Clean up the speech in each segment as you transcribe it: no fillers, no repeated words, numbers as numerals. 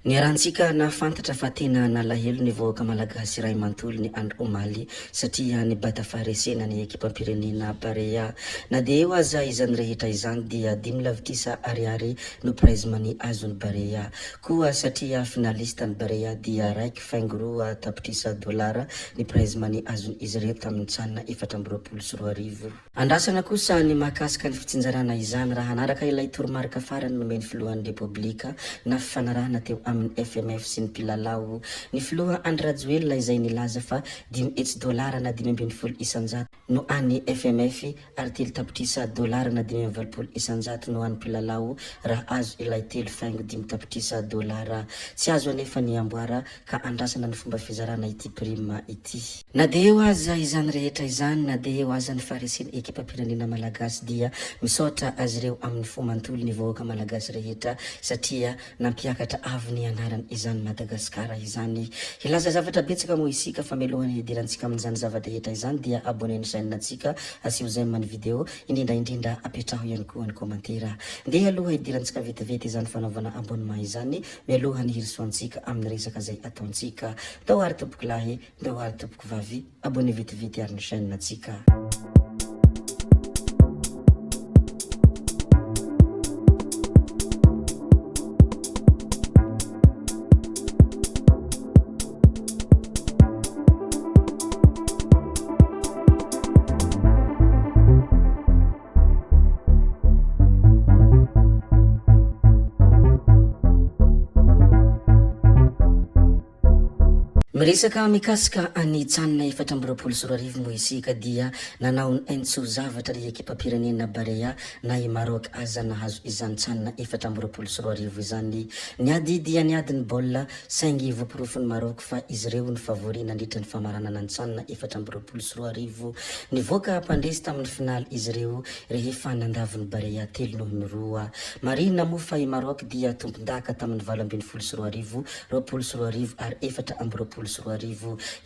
Ny rahantsika nafantatra fa tena nalahelo ny vahoaka malagasy ray manontolo ny andro omaly satria ny bata faharesena ny ekipam-pirenena Barea. Na de eo aza izany rehetra izany dia 10 ariary no praizmany azony Barea. Koa satria finalista ny Barea dia raiky faingo roa tapitrisa dolara ny praizmany azony izy ireo tamin'ny tsanina 420. Andrasana kosa ny mahakasika ny fitsinjarana izany raha anaraka ilay toromarika farany nomeny filohan'ny repoblika na fifanarahana teo amin'ny FMF sy ny mpilalao. Ny filoha Andry Rajoelina izay nilaza fa 10 dolara na 520 isanjato no an'ny FMF ary 3 tapitrisa dolara na 520 isanjato no an'ny mpilalao raha azo ilay 3,5 tapitrisa dolara. Tsy azo anefa ny amboara ka andrasana ny fomba fizarana ity prima ity. Na de eo aza izany rehetra izany, na de eo aza ny fahareseny ekipam-pirenena malagasy dia misaotra azy ireo amin'ny fo manontolo ny vahoaka malagasy rehetra satria nampiakatra avy ny anarany izany Madagasikara izany. Ilaza zavatra betsaka moa isika fa mialohany hidirantsika amin'izany zava-dehetra izany dia abonné ny chaîne antsika, asio j'aime ny vidéo, indrindra apetraho ihany koa ny komantera. Ndeha aloha hidirantsika vetivety izany fanaovana abonnement izany, mialohany hirisoantsika amin'ny resaka zay ataontsika. Ndao ary tompoko lahy, ndao ary tompoko vavy, abonné vetivety ary ny chaîne antsika. Miresaka mikasika any tsanina 420 moa isika dia nanao ny entso zavatra ry ekipam-pirenena Barea na i Maroc aza nahazo izany tsanina 420 izany. Niady dia niady ny baolina 5 profony Maroc fa izy ireo ny favori nandritra ny famaranana ny tsanina 420. Nivoaka mpandresy tamin'ny finaly izy ireo rehefa nandavy ny Barea 3-2. Marina moa fa i Maroc dia tompon-daka tamin'ny 720 20 ary 4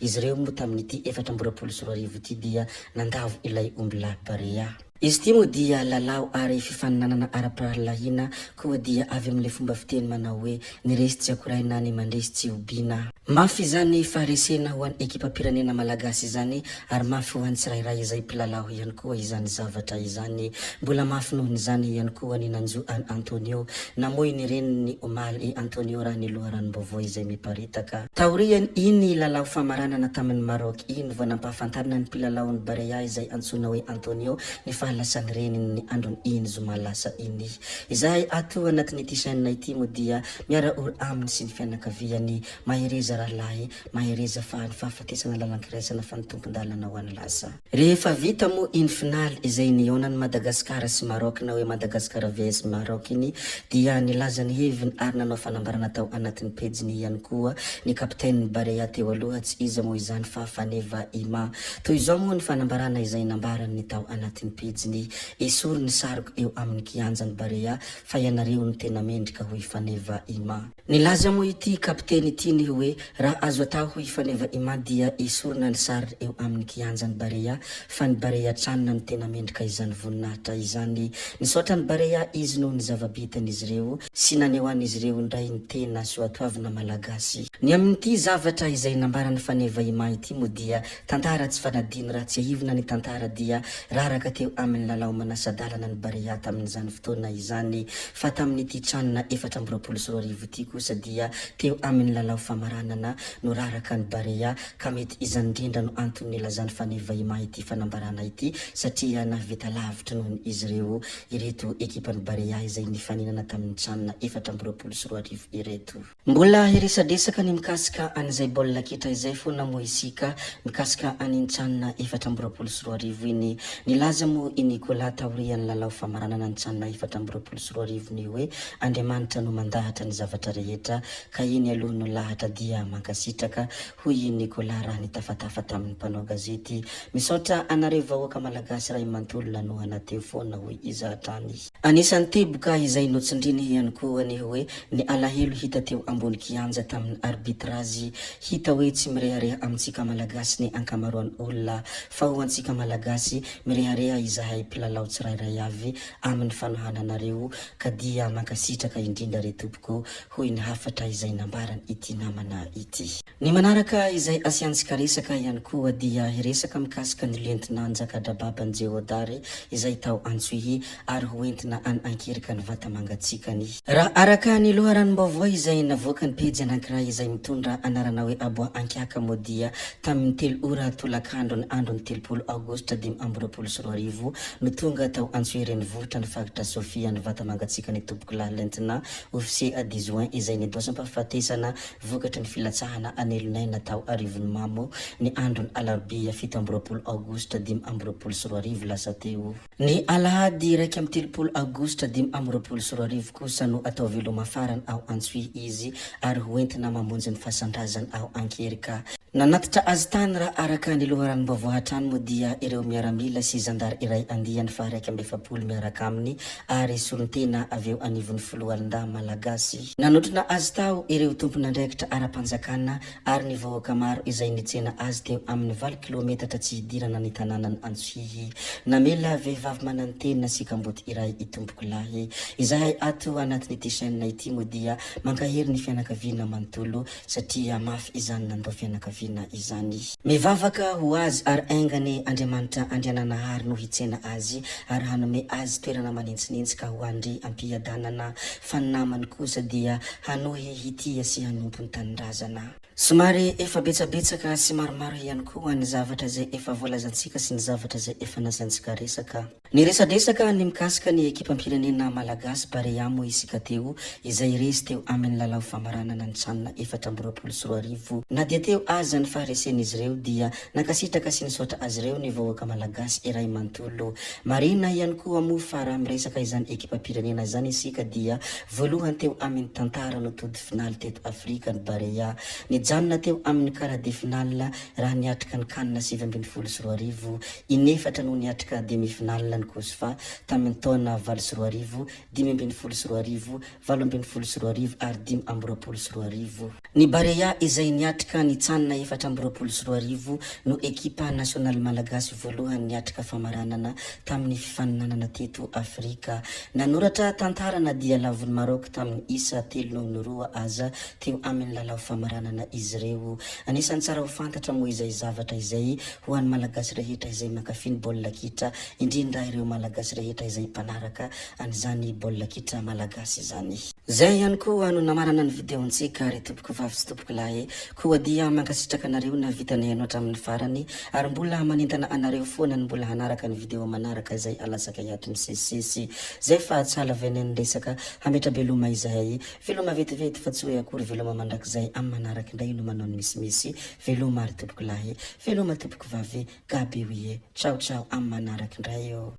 izy ireo moa tamin'ity 420 ity dia nandavo ilay ombila Barea. Izy ty moa dia lalao ary fifaninanana ara-pahalahina koa dia avy amin'le fomba fiteny manao hoe niresy tsy akoraina ny mandresy tsy obina. Mafy zany faharesena ho an'ny ekipam-pirenena malagasy izany ary mafy ho an'ny tsirairay izay mpilalao ihany koa izany zavatra izany. Mbola mafy nohony zany ihany koa ny nanjo any Antonio namoy ny reniny omaly Antonio raha ny loharanom-baovao izay miparitaka. Taoriany iny lalao famaranana tamin'ny Maroc iny vao nampahafantarina ny mpilalaon'ny Barea izay antsona hoe Antonio ny fahalasany reniny ny androny iny zoma lasa iny. Izahay ato anatin'ity chaîne ity moa dia miara oro aminy sy ny fianakaviany mahereza rahalahy, mahereza fa ny fahafatesana lalan-kiraisana fa ny tompon-dalana ho any lasa. Rehefa vita moa iny finaly izay nionan'ny Madagasikara sy Maroc na hoe Madagasikara vs Maroc iny dia nilaza ny heviny ary nanao fanambarana tao anatin'ny pejiny ihany koa ny kapten'ny Barea teo aloha tsy iza moa izany fa Faneva Ima. Toy izao moa ny fanambarana izay nambarany tao anatin'ny pejiny esory ny sariko eo amin'ny kianjan'ny Barea fa ianareo ny tena mendrika hoy Faneva Ima. Nilaza moa ity kapteny ity ny hoe raha azo atao hoy Faneva Ima dia esorina ny sary eo amin'ny kianjan'ny Barea fa ny Barea tranona ny tena mendrika izany voninahitra izany. Nisaotra ny Barea izy noho ny zava-bitany izy ireo sy naneo an'izy ireo ndray ny tena soatoavina malagasy. Ny amin'ity zavatra izay nambarany Faneva Ima ity moa dia tantara tsy fanadiny raha tsy ahivina ny tantara dia raraka teo amin'ny lalao manasadalana ny Barea tamin'izany fotoana izany fa tamin'ity tranona 420 ity kosa dia teo amin'ny lalao famaranana no raraka ny Barea ka mety izany indrindra no antony nilazany Faneva Ima ity fanambarana ity satria navita lavitra nohony izy ireo ireto ekipan'ny Barea izay nifaninana tamin'ny tranona 420 ireto. Mbola hiresadresaka ny mikasika an'izay baolina kitra izay foana moa isika mikasika an'iny tranona 420 iny. Nilaza moa i Nicolas taorian'ny lalao famaranana ny tranona 420 ny hoe Andriamanitra no mandahatra ny zavatra rehetra ka iny aloha no lahatra dia mankasitraka hoy i Nicolas raha nitafatafa tamin'ny mpanao gazety. Misaotra anareo vahoaka malagasy ray manontolo nanohana teo foana hoy izahatrany. Anisan'ny teboka izay notsindriny ihany koa ny hoe ny alahelo hita teo ambony kianja tamin'ny arbitrazy hita hoe tsy mirehareha amintsika malagasy ny ankamaroan'ny olona fa ho antsika malagasy mirehareha izahay mpilalao tsirairay avy amin'ny fanohananareo ka dia mankasitraka indrindra re tompoko hoy ny hafatra izay nambarany ity namana ity. Ny manaraka izay asiantsika resaka ihany koa dia resaka mikasika ny lentina Njakadrababa Njeodary izay tao Antsohihy ary hoentina ankerika ny vata mangatsikany. Raha araka ny loharanom-baovao izay navoaka ny pejy anankiray izay mitondra anarana hoe Aboa Ankiaka modia tamin'ny 3 ora tolakandro ny andro ny 30 aogositra 2024 no tonga tao Antsohihy renivohitra ny faritra Sofia ny vata mangatsikany tompoko lahy lentina ofisier adjoint izay nidosam-pahafatesana vokatry ny filatsahana anelonay tao arivony mamo ny andro ny alarobia 17 aogositra 2024 lasa teo. Ny alahady 1 aogositra 2024 kosa no atao veloma farany ao Antsohihy izy ary hoentina mamonjy ny fahasandrazany ao Ankerika. Nanatitra azy tany raha araka ny loharanom-baovao hatrany moa dia ireo miaramila sy zandary iray andiany fa 170 miaraka aminy ary solontena aveo anivon'ny filohalonda malagasy. Nanotrona azy tao ireo tompon'andraikitra ara-panjakana ary ny vahoaka maro izay nitsena azy teo amin'ny 20 kilometatra tsy hidirana ny tanànany Antsohihy. Namela vehivavy manantena sy kamboty iray itompoko lahy. Izahay ato anatin'ity chaîne ity moa dia mankahery ny fianakaviana manontolo satria mafy izany nandao fianakaviana izany. Mivavaka ho azy ary aingany Andriamanitra andriananahary no hitsena azy ary hanome azy toerana manintsinitsy ka ho andry ampiadanana fanamany kosa dia hanohy hitia sy hanompo ny tanindrazana. Somary efa betsabetsaka sy maromaro ihany koa ny zavatra zay efa voalazantsika sy ny zavatra zay efa nasantsika resaka. Ny resadresaka ny mikasika ny ekipam-pirenena malagasy Barea moa isika teo izay resy teo amin'ny lalao famaranana ny tranona 2024 na dia teo aza ny faharesen'izy ireo dia nakasitraka sy nisaotra azy ireo ny vahoaka malagasy iray manontolo. Marina ihany koa moa fa raha miresaka izany ekipam-pirenena zany isika dia voalohany teo amin'ny tantara no tody finaly teto Afrika ny Barea. Nijanona teo amin'ny quart de finale raha niatrika ny kanina 7-20 inefatra no niatrika demi-finale ny kosa fa tamin'ny taona 20 5-20 8-20 ary 5-20. Ny Barea izay niatrika nitsanina 4-20 no ekipa nasional malagasy voalohany niatrika famaranana tamin'ny fifaninanana teto Afrika. Nanoratra tantara na dia lavon'ny Maroc tamin'ny isa 3 aza teo amin'ny lalao famaranana izy ireo. Anisan'ny tsara ho fantatra moa izay zavatra izay ho an'ny malagasy rehetra izay mankafy ny baolina kitra indrindra ireo malagasy rehetra izay mpanaraka an'izany baolina kitra malagasy izany. Zay ihany koa no namarana ny videontsika ary tompoko vavy sy tompoko lahy koa dia mankasitraka anareo na vitanay ianao hatramin'ny farany ary mbola manentana anareo foana ny mbola hanaraka ny video manaraka izay alasaka hiato misesisesy zay fa tsala veneny resaka hametra veloma izahay veloma vetivety fa tsy hoe akory veloma mandrakizay amin'ny manaraka indray no manao ny misimisy veloma ary tompoko lahy veloma tompoko vavy gaby oie ciao ciao amin'ny manaraka indray eo.